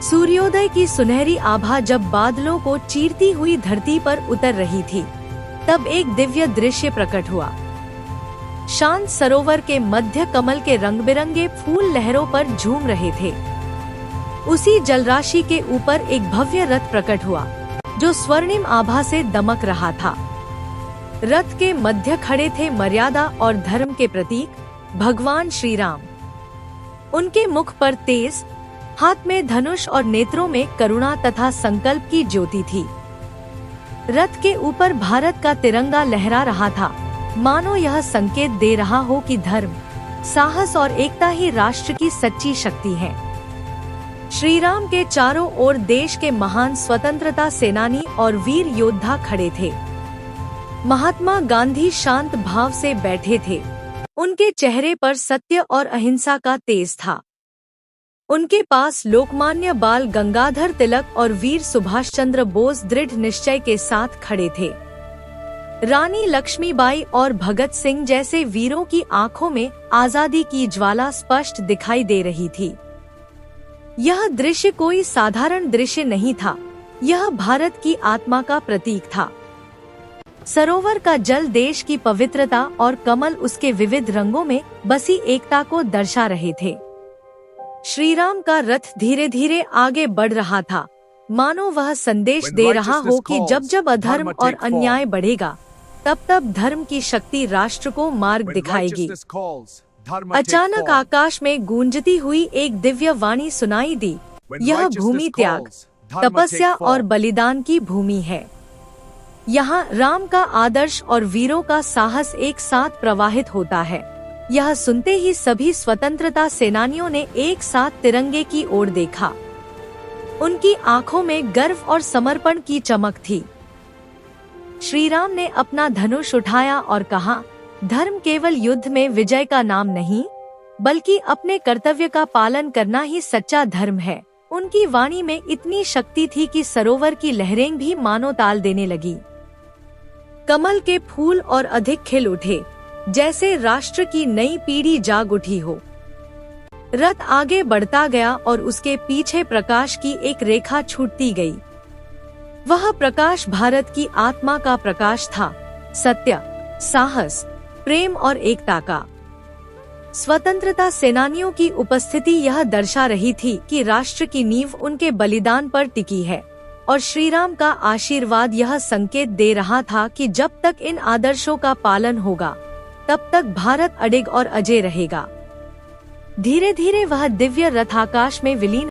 सूर्योदय की सुनहरी आभा जब बादलों को चीरती हुई धरती पर उतर रही थी, तब एक दिव्य दृश्य प्रकट हुआ। शांत सरोवर के मध्य कमल के रंग बिरंगे फूल लहरों पर झूम रहे थे। उसी जलराशि के ऊपर एक भव्य रथ प्रकट हुआ, जो स्वर्णिम आभा से दमक रहा था। रथ के मध्य खड़े थे मर्यादा और धर्म के प्रतीक भगवान श्री राम। उनके मुख पर तेज, हाथ में धनुष और नेत्रों में करुणा तथा संकल्प की ज्योति थी। रथ के ऊपर भारत का तिरंगा लहरा रहा था, मानो यह संकेत दे रहा हो कि धर्म, साहस और एकता ही राष्ट्र की सच्ची शक्ति है। श्री राम के चारों ओर देश के महान स्वतंत्रता सेनानी और वीर योद्धा खड़े थे। महात्मा गांधी शांत भाव से बैठे थे। उनके चेहरे पर सत्य और अहिंसा का तेज था। उनके पास लोकमान्य बाल गंगाधर तिलक और वीर सुभाष चंद्र बोस दृढ़ निश्चय के साथ खड़े थे। रानी लक्ष्मीबाई और भगत सिंह जैसे वीरों की आंखों में आजादी की ज्वाला स्पष्ट दिखाई दे रही थी। यह दृश्य कोई साधारण दृश्य नहीं था, यह भारत की आत्मा का प्रतीक था। सरोवर का जल देश की पवित्रता और कमल उसके विविध रंगों में बसी एकता को दर्शा रहे थे। श्री राम का रथ धीरे धीरे आगे बढ़ रहा था, मानो वह संदेश दे रहा हो कि जब जब अधर्म और अन्याय बढ़ेगा, तब तब धर्म की शक्ति राष्ट्र को मार्ग दिखाएगी। अचानक आकाश में गूंजती हुई एक दिव्य वाणी सुनाई दी। यह भूमि त्याग, तपस्या और बलिदान की भूमि है। यहाँ राम का आदर्श और वीरों का साहस एक साथ प्रवाहित होता है। यह सुनते ही सभी स्वतंत्रता सेनानियों ने एक साथ तिरंगे की ओर देखा। उनकी आंखों में गर्व और समर्पण की चमक थी। श्री राम ने अपना धनुष उठाया और कहा, धर्म केवल युद्ध में विजय का नाम नहीं, बल्कि अपने कर्तव्य का पालन करना ही सच्चा धर्म है। उनकी वाणी में इतनी शक्ति थी कि सरोवर की लहरें भी मानो ताल देने लगी। कमल के फूल और अधिक खिल उठे, जैसे राष्ट्र की नई पीढ़ी जाग उठी हो। रथ आगे बढ़ता गया और उसके पीछे प्रकाश की एक रेखा छूटती गई। वह प्रकाश भारत की आत्मा का प्रकाश था, सत्य, साहस, प्रेम और एकता का। स्वतंत्रता सेनानियों की उपस्थिति यह दर्शा रही थी कि राष्ट्र की नींव उनके बलिदान पर टिकी है, और श्री राम का आशीर्वाद यह संकेत दे रहा था कि जब तक इन आदर्शों का पालन होगा, तब तक भारत अडिग और अजय रहेगा। धीरे धीरे वह दिव्य रथ आकाश में विलीन